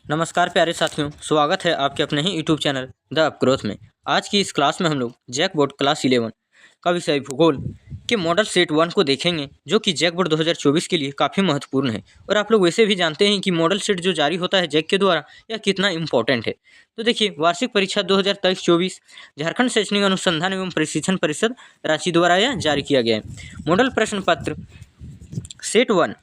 नमस्कार प्यारे साथियों, स्वागत है आपके अपने ही यूट्यूब चैनल द अपग्रोथ में। आज की इस क्लास में हम लोग जैक बोर्ड क्लास 11 का विषय भूगोल के मॉडल सेट 1 को देखेंगे, जो कि जैक बोर्ड 2024 के लिए काफ़ी महत्वपूर्ण है। और आप लोग वैसे भी जानते हैं कि मॉडल सेट जो जारी होता है जैक के द्वारा, यह कितना इंपॉर्टेंट है। तो देखिए, वार्षिक परीक्षा 2023-24 झारखंड शैक्षणिक अनुसंधान एवं प्रशिक्षण परिषद रांची द्वारा यह जारी किया गया है। मॉडल प्रश्न पत्र सेट 1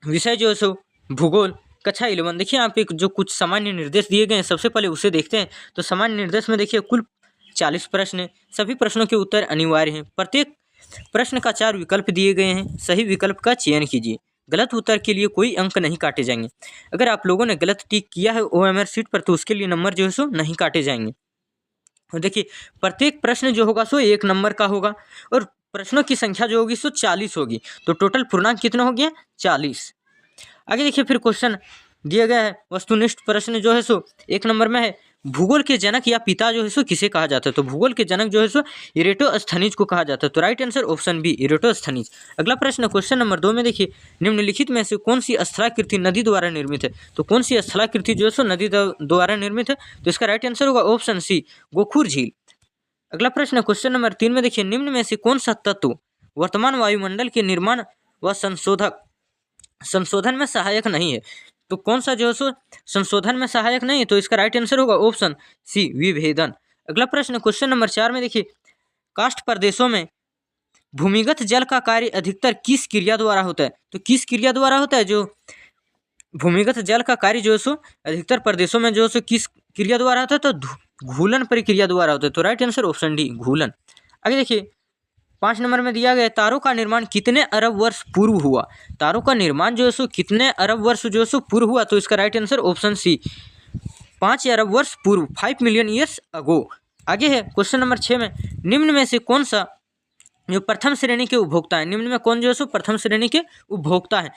विषय जो है सो भूगोल कक्षा 11। देखिए यहाँ पे जो कुछ सामान्य निर्देश दिए गए हैं, सबसे पहले उसे देखते हैं। तो सामान्य निर्देश में देखिए कुल 40 प्रश्न हैं। सभी प्रश्नों के उत्तर अनिवार्य हैं। प्रत्येक प्रश्न का 4 विकल्प दिए गए हैं। सही विकल्प का चयन कीजिए। गलत उत्तर के लिए कोई अंक नहीं काटे जाएंगे। अगर आप लोगों ने गलत टिक किया है OMR शीट पर, तो उसके लिए नंबर जो है सो नहीं काटे जाएंगे। और देखिए, प्रत्येक प्रश्न जो होगा सो 1 नंबर का होगा और प्रश्नों की संख्या जो होगी सो 40 होगी। तो टोटल पूर्णांक कितना हो गया? 40। आगे देखिए, फिर क्वेश्चन दिया गया है वस्तुनिष्ठ प्रश्न जो है सो 1 नंबर में है, भूगोल के जनक या पिता जो है सो किसे कहा जाता है? तो भूगोल के जनक जो है सो इरेटोस्थनीज को कहा जाता है। तो right answer option b, Eratosthenes. अगला प्रश्न क्वेश्चन नंबर 2 में देखिए, निम्नलिखित में से कौन सी स्थलाकृति नदी द्वारा निर्मित है? तो कौन सी स्थलाकृति जो है सो नदी द्वारा निर्मित है? तो इसका राइट आंसर होगा ऑप्शन सी, गोखुर झील। अगला प्रश्न क्वेश्चन नंबर 3 में देखिए, निम्न में से कौन सा तत्व वर्तमान वायुमंडल के निर्माण व संशोधन में सहायक नहीं है? तो कौन सा जो है सो संशोधन में सहायक नहीं है? तो इसका राइट आंसर होगा ऑप्शन सी, विभेदन। अगला प्रश्न क्वेश्चन नंबर 4 में देखिए, काष्ठ प्रदेशों में भूमिगत जल का कार्य अधिकतर किस क्रिया द्वारा होता है? तो किस क्रिया द्वारा होता है? जो भूमिगत जल का कार्य जो है सो अधिकतर प्रदेशों में जो है सो किस क्रिया द्वारा होता है? तो घूलन प्रक्रिया द्वारा होता है। तो राइट आंसर ऑप्शन डी, घूलन। आगे देखिए, 5 नंबर में दिया गया, तारों का निर्माण कितने अरब वर्ष पूर्व हुआ? तारों का निर्माण जो है सो कितने अरब वर्ष जो है सो पूर्व हुआ? तो इसका राइट आंसर ऑप्शन सी, 5 अरब वर्ष पूर्व, 5 मिलियन ईयर्स अगो। आगे है क्वेश्चन नंबर 6 में, निम्न में से कौन सा जो प्रथम श्रेणी के उपभोक्ता है? निम्न में कौन जो है सो प्रथम श्रेणी के उपभोक्ता है?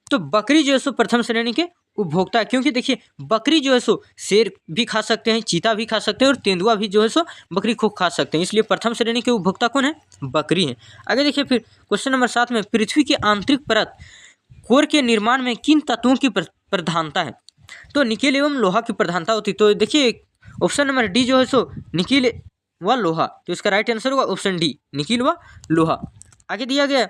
तो बकरी जो है सो प्रथम श्रेणी के उपभोक्ता है, क्योंकि देखिए बकरी जो है सो शेर भी खा सकते हैं, चीता भी खा सकते हैं और तेंदुआ भी जो है सो बकरी को खा सकते हैं। इसलिए प्रथम श्रेणी के उपभोक्ता कौन है? बकरी है। आगे देखिए, फिर क्वेश्चन नंबर 7 में, पृथ्वी की आंतरिक परत कोर के निर्माण में किन तत्वों की प्रधानता है? तो निकेल एवं लोहा की प्रधानता होती। तो देखिए ऑप्शन नंबर डी जो है सो निकेल व लोहा। तो इसका राइट आंसर होगा ऑप्शन डी, निकेल व लोहा। आगे दिया गया,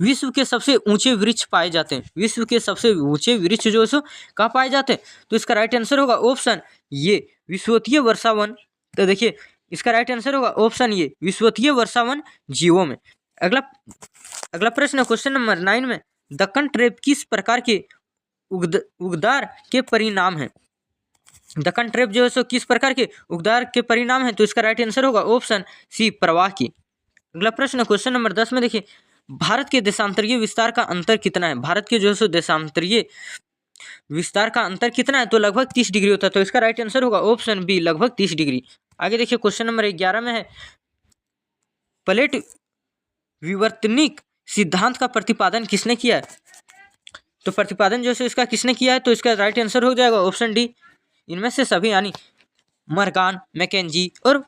विश्व के सबसे ऊंचे वृक्ष पाए जाते हैं। विश्व के सबसे ऊंचे वृक्ष जो है सो कहाँ पाए जाते हैं? तो इसका राइट आंसर होगा ऑप्शन ये, विश्ववीय वर्षावन। तो देखिए इसका राइट आंसर होगा ऑप्शन ये, विश्ववीय वर्षावन जीवों में। अगला प्रश्न क्वेश्चन नंबर 9 में, दक्कन ट्रेप किस प्रकार के उगदार के परिणाम है? दक्कन ट्रेप जो है सो किस प्रकार के उगदार के परिणाम है? तो इसका राइट आंसर होगा ऑप्शन सी, प्रवाह की। अगला प्रश्न क्वेश्चन नंबर 10 में देखिए, भारत के देशांतरीय विस्तार का अंतर कितना है? भारत के जो है सो देशांतरीय विस्तार का अंतर कितना है? तो लगभग 30 डिग्री होता है। तो इसका राइट आंसर होगा ऑप्शन बी, लगभग 30 डिग्री। आगे देखिए क्वेश्चन नंबर 11 में है, प्लेट विवर्तनिक सिद्धांत का प्रतिपादन किसने किया है? तो प्रतिपादन जो है इसका किसने किया है? तो इसका राइट आंसर हो जाएगा ऑप्शन डी, इनमें से सभी, यानी मर्गान, मैकेंजी और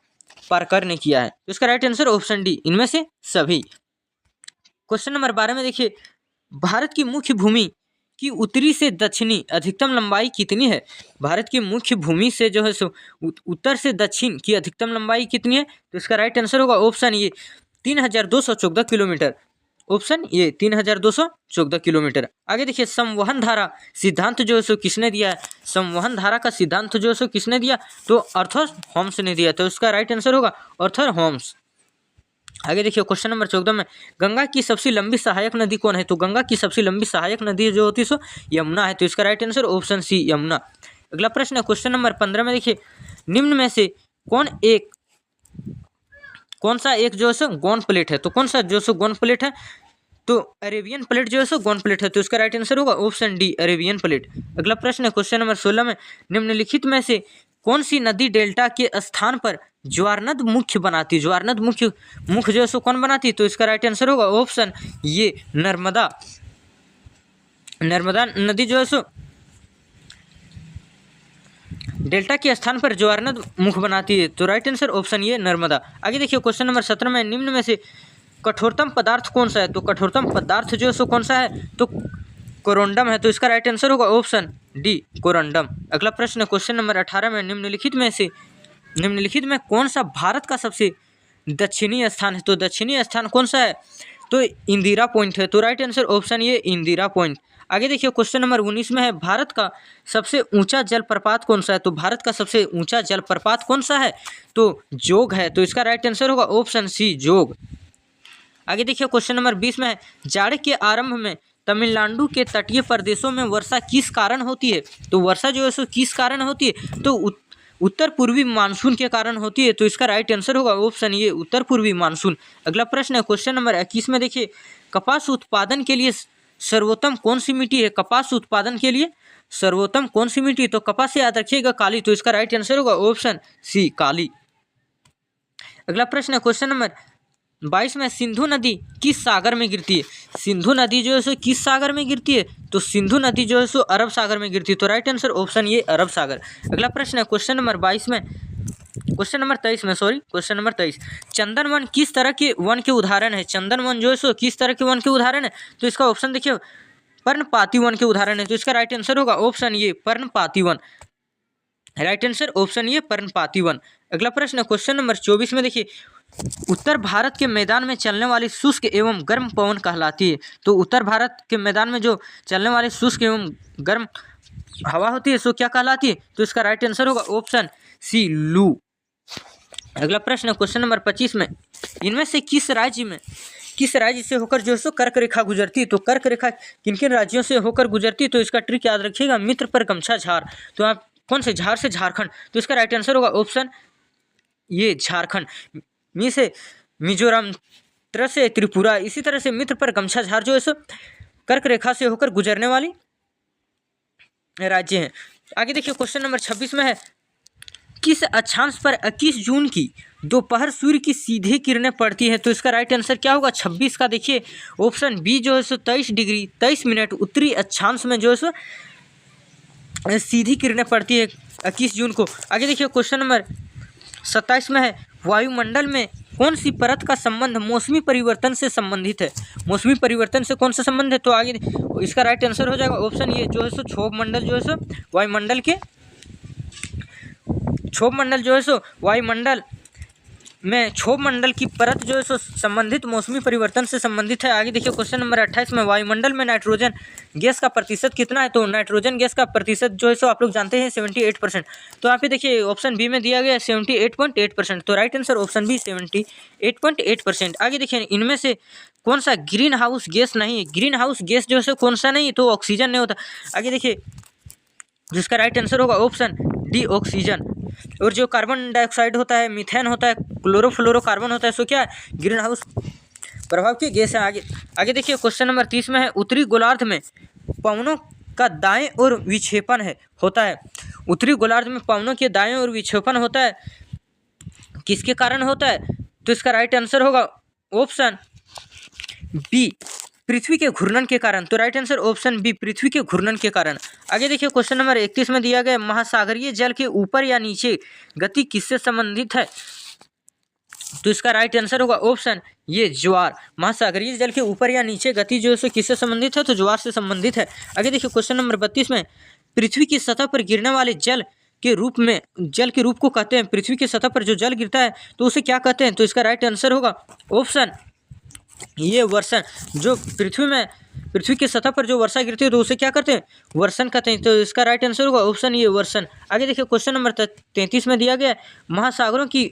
पार्कर ने किया है। तो इसका राइट आंसर ऑप्शन डी, इनमें से सभी। क्वेश्चन नंबर 12 में देखिए, भारत की मुख्य भूमि की उत्तरी से दक्षिणी अधिकतम लंबाई कितनी है? भारत की मुख्य भूमि से जो है सो उत्तर से दक्षिण की अधिकतम लंबाई कितनी है? तो इसका राइट आंसर होगा ऑप्शन ये, 3214 किलोमीटर। ऑप्शन ये 3214 किलोमीटर। आगे देखिए, संवहन धारा सिद्धांत जो है सो किसने दिया है? संवहन धारा का सिद्धांत जो है सो किसने दिया? तो आर्थर होम्स ने दिया। तो इसका राइट आंसर होगा आर्थर होम्स। आगे देखिए क्वेश्चन नंबर 14 में, गंगा की सबसे लंबी सहायक नदी कौन है? तो गंगा की सबसे लंबी सहायक नदी जो होती है सो यमुना है। तो इसका right answer option c, Yamuna. अगला प्रश्न है क्वेश्चन नंबर 15 में देखिए, निम्न में से कौन सा एक जो है सो गौन प्लेट है? तो कौन सा जो सो गौन प्लेट है? तो अरेबियन प्लेट जो है सो गौन प्लेट है। तो इसका राइट आंसर होगा ऑप्शन डी, अरेबियन प्लेट। अगला प्रश्न है क्वेश्चन नंबर 16 में, निम्नलिखित में से कौन सी नदी डेल्टा के स्थान पर ज्वारनद मुख्य बनाती है? ज्वारनद मुख्य जो है सो कौन बनाती है? तो इसका राइट आंसर होगा ऑप्शन ये, नर्मदा। नर्मदा नदी जो है सो डेल्टा के स्थान पर ज्वारनद मुख बनाती है। तो राइट आंसर ऑप्शन ये, नर्मदा। आगे देखिए क्वेश्चन नंबर 17 में, निम्न में से कठोरतम पदार्थ कौन सा है? तो कठोरतम पदार्थ जो है सो कौन सा है? तो कोरोंडम है, तो इसका राइट आंसर होगा ऑप्शन डी कोरोंडम। अगला प्रश्न क्वेश्चन नंबर 18 में निम्नलिखित में कौन सा भारत का सबसे दक्षिणी स्थान है? तो दक्षिणी स्थान कौन सा है? तो इंदिरा पॉइंट है, तो राइट आंसर ऑप्शन ये इंदिरा पॉइंट। आगे देखिए क्वेश्चन नंबर 19 में है भारत का सबसे ऊंचा जलप्रपात कौन सा है? तो भारत का सबसे ऊंचा जलप्रपात कौन सा है? तो जोग है, तो इसका राइट आंसर होगा ऑप्शन सी जोग। आगे देखिए क्वेश्चन नंबर 20 में है जाड़े के आरंभ में तमिलनाडु के तटीय प्रदेशों में वर्षा किस कारण होती है? तो वर्षा जो है सो किस कारण होती है? तो उत्तर पूर्वी मानसून के कारण होती है, तो इसका राइट आंसर होगा ऑप्शन ये उत्तर पूर्वी मानसून। अगला प्रश्न है क्वेश्चन नंबर 21 में देखिए कपास उत्पादन के लिए सर्वोत्तम कौन सी मिट्टी है? कपास उत्पादन के लिए सर्वोत्तम कौन सी मिट्टी? तो कपास से याद रखिएगा काली, तो इसका राइट आंसर होगा ऑप्शन सी काली। अगला प्रश्न है क्वेश्चन नंबर 22 में सिंधु नदी किस सागर में गिरती है? सिंधु नदी जो है सो किस सागर में गिरती है? तो सिंधु नदी जो है सो अरब सागर में गिरती है, तो राइट आंसर ऑप्शन ये अरब सागर। अगला प्रश्न है क्वेश्चन नंबर 23 में चंदन वन किस तरह के वन के उदाहरण है? चंदन वन जो है सो किस तरह के वन के उदाहरण है? तो इसका ऑप्शन देखिए पर्णपाती वन के उदाहरण है, तो इसका राइट आंसर होगा ऑप्शन ये पर्णपाती वन। राइट आंसर ऑप्शन ये पर्णपाती वन। अगला प्रश्न है क्वेश्चन नंबर 24 में देखिए उत्तर भारत के मैदान में चलने वाली शुष्क एवं गर्म पवन कहलाती है? तो उत्तर भारत के मैदान में जो चलने वाली शुष्क एवं गर्म हवा होती है सो क्या कहलाती है? तो इसका राइट आंसर होगा ऑप्शन सी लू। अगला प्रश्न है क्वेश्चन नंबर 25 में इनमें से किस राज्य से होकर जो है सो कर्क रेखा गुजरती है? तो कर्क रेखा किन किन राज्यों से होकर गुजरती है? तो इसका ट्रिक याद रखिएगा मित्र पर गमछा झार, तो आप कौन से झार से? झारखंड, तो इसका राइट आंसर होगा ऑप्शन ये झारखंड। मी से मिजोरम, त्र से त्रिपुरा, इसी तरह से मित्र पर गमछा झार जो है सो कर्क रेखा से होकर गुजरने वाली राज्य हैं। आगे देखिए क्वेश्चन नंबर 26 में है किस अक्षांश पर 21 जून की दोपहर सूर्य की सीधी किरणें पड़ती हैं? तो इसका राइट आंसर क्या होगा? 26 का देखिए ऑप्शन बी जो है सो 23 डिग्री 23 मिनट उत्तरी अक्षांश में जो है सो सीधी किरणें पड़ती है 21 जून को। आगे देखिए क्वेश्चन नंबर 27 में है वायुमंडल में कौन सी परत का संबंध मौसमी परिवर्तन से संबंधित है? मौसमी परिवर्तन से कौन सा संबंध है? तो आगे इसका राइट आंसर हो जाएगा ऑप्शन ये जो है सो क्षोभ मंडल जो है सो वायुमंडल के क्षोभ मंडल जो है सो वायुमंडल में क्षोभ मंडल की परत जो है सो संबंधित मौसमी परिवर्तन से संबंधित है। आगे देखिए क्वेश्चन नंबर 28 में वायुमंडल में नाइट्रोजन गैस का प्रतिशत कितना है? तो नाइट्रोजन गैस का प्रतिशत जो है सो आप लोग जानते हैं 78%, तो यहाँ पे देखिए ऑप्शन बी में दिया गया 78.8%, तो राइट आंसर ऑप्शन बी 78.8%। आगे देखिए इनमें से कौन सा ग्रीन हाउस गैस नहीं है? ग्रीन हाउस गैस जो है सो कौन सा नहीं है? तो ऑक्सीजन नहीं होता। आगे देखिए जिसका राइट आंसर होगा ऑप्शन डी ऑक्सीजन। और जो कार्बन डाइऑक्साइड होता है, मीथेन होता है, क्लोरोफ्लोरोकार्बन होता है, सो क्या है? ग्रीन हाउस प्रभाव की गैस है। आगे देखिए क्वेश्चन नंबर 30 में है उत्तरी गोलार्ध में पवनों का दाएं और विक्षेपण होता है। उत्तरी गोलार्ध में पवनों के दाएं और विक्षेपण होता है, किसके कारण होता है? तो इसका राइट आंसर होगा ऑप्शन बी पृथ्वी के घूर्णन के कारण, तो राइट आंसर ऑप्शन बी पृथ्वी के घूर्णन के कारण। आगे देखिए क्वेश्चन नंबर 31 में दिया गया महासागरीय जल के ऊपर या नीचे गति किससे संबंधित है? तो इसका राइट आंसर होगा ऑप्शन ये ज्वार। महासागरीय जल के ऊपर या नीचे गति जो है किससे संबंधित है? तो ज्वार से संबंधित है। आगे देखिए क्वेश्चन नंबर 32 में पृथ्वी की सतह पर गिरने वाले जल के रूप को कहते हैं। पृथ्वी की सतह पर जो जल गिरता है तो उसे क्या कहते हैं? तो इसका राइट आंसर होगा ऑप्शन ये वर्षण। जो पृथ्वी की सतह पर जो वर्षा गिरती है तो उसे क्या कहते हैं? वर्षण कहते हैं, तो इसका राइट आंसर होगा ऑप्शन ये वर्षण। आगे देखिए क्वेश्चन नंबर 33 में दिया गया महासागरों की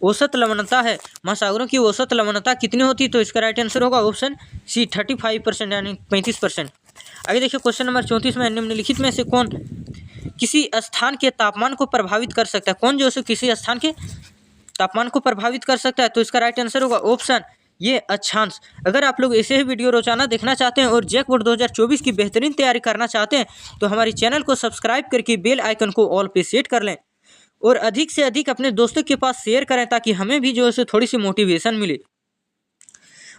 औसत लवणता है। महासागरों की औसत लवणता कितनी होती है? तो इसका राइट आंसर होगा ऑप्शन सी 35% यानी 35%। आगे देखिए क्वेश्चन नंबर 34 में निम्नलिखित में से कौन किसी स्थान के तापमान को प्रभावित कर सकता है? कौन जो है किसी स्थान के तापमान को प्रभावित कर सकता है? तो इसका राइट आंसर होगा ऑप्शन ये अक्षांश। अगर आप लोग ऐसे ही वीडियो रोजाना देखना चाहते हैं और जैक बोर्ड 2024 की बेहतरीन तैयारी करना चाहते हैं तो हमारे चैनल को सब्सक्राइब करके बेल आइकन को ऑल पे सेट कर लें और अधिक से अधिक अपने दोस्तों के पास शेयर करें ताकि हमें भी जो है थोड़ी सी मोटिवेशन मिले।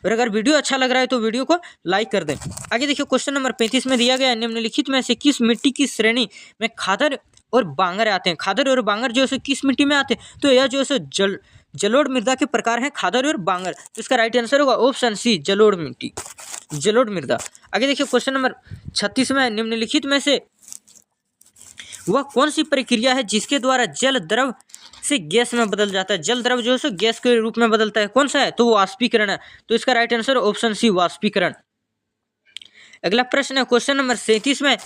और अगर वीडियो अच्छा लग रहा है तो वीडियो को लाइक कर दें। आगे देखिए क्वेश्चन नंबर 35 में दिया गया निम्नलिखित में से किस मिट्टी की श्रेणी में खादर और बांगर आते हैं? खादर और बांगर जो है किस मिट्टी में आते हैं? तो यह जो है जलोढ़ मृदा के प्रकार हैं खादर और बांगर। तो इसका राइट आंसर होगा ऑप्शन सी, जलोढ़ मिट्टी, जलोढ़ मृदा। आगे देखिए क्वेश्चन नंबर 36 में, निम्नलिखित में से वह कौन सी प्रक्रिया है जिसके द्वारा जल द्रव से गैस में बदल जाता है? जल द्रव जो है सो गैस के रूप में बदलता है, कौन सा है? तो वो वाष्पीकरण है। तो इसका राइट आंसर ऑप्शन सी, वाष्पीकरण। अगला प्रश्न है क्वेश्चन नंबर 37 में,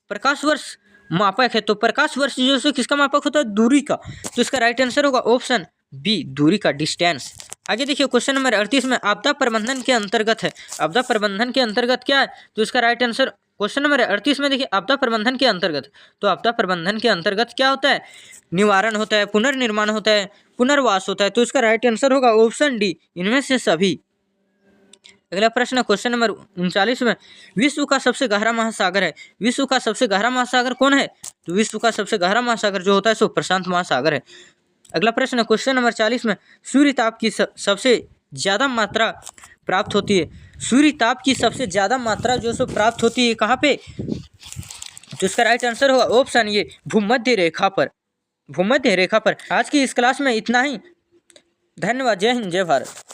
प्रकाश वर्ष मापक है। तो प्रकाश वर्ष जो है किसका मापक होता है? दूरी का। तो इसका राइट आंसर होगा ऑप्शन बी, दूरी का, डिस्टेंस। आगे देखिए क्वेश्चन नंबर 38 में, आपदा प्रबंधन के अंतर्गत है। आपदा प्रबंधन के अंतर्गत क्या है? तो इसका राइट आंसर क्वेश्चन नंबर 38 में देखिए आपदा प्रबंधन के अंतर्गत, तो आपदा प्रबंधन के अंतर्गत क्या होता है? निवारण होता है, पुनर्निर्माण होता है, पुनर्वास होता है। तो इसका राइट आंसर होगा ऑप्शन डी, इनमें से सभी। अगला प्रश्न है क्वेश्चन नंबर 39 में, विश्व का सबसे गहरा महासागर है। विश्व का सबसे गहरा महासागर कौन है? तो विश्व का सबसे गहरा महासागर जो होता है सो प्रशांत महासागर है। अगला प्रश्न है क्वेश्चन नंबर 40 में, सूर्य ताप की सबसे ज्यादा मात्रा प्राप्त होती है। सूर्य ताप की सबसे ज्यादा मात्रा जो सो प्राप्त होती है कहाँ पे? तो इसका राइट आंसर होगा ऑप्शन ये, भूमध्य रेखा पर, भूमध्य रेखा पर। आज की इस क्लास में इतना ही। धन्यवाद। जय हिंद, जय भारत।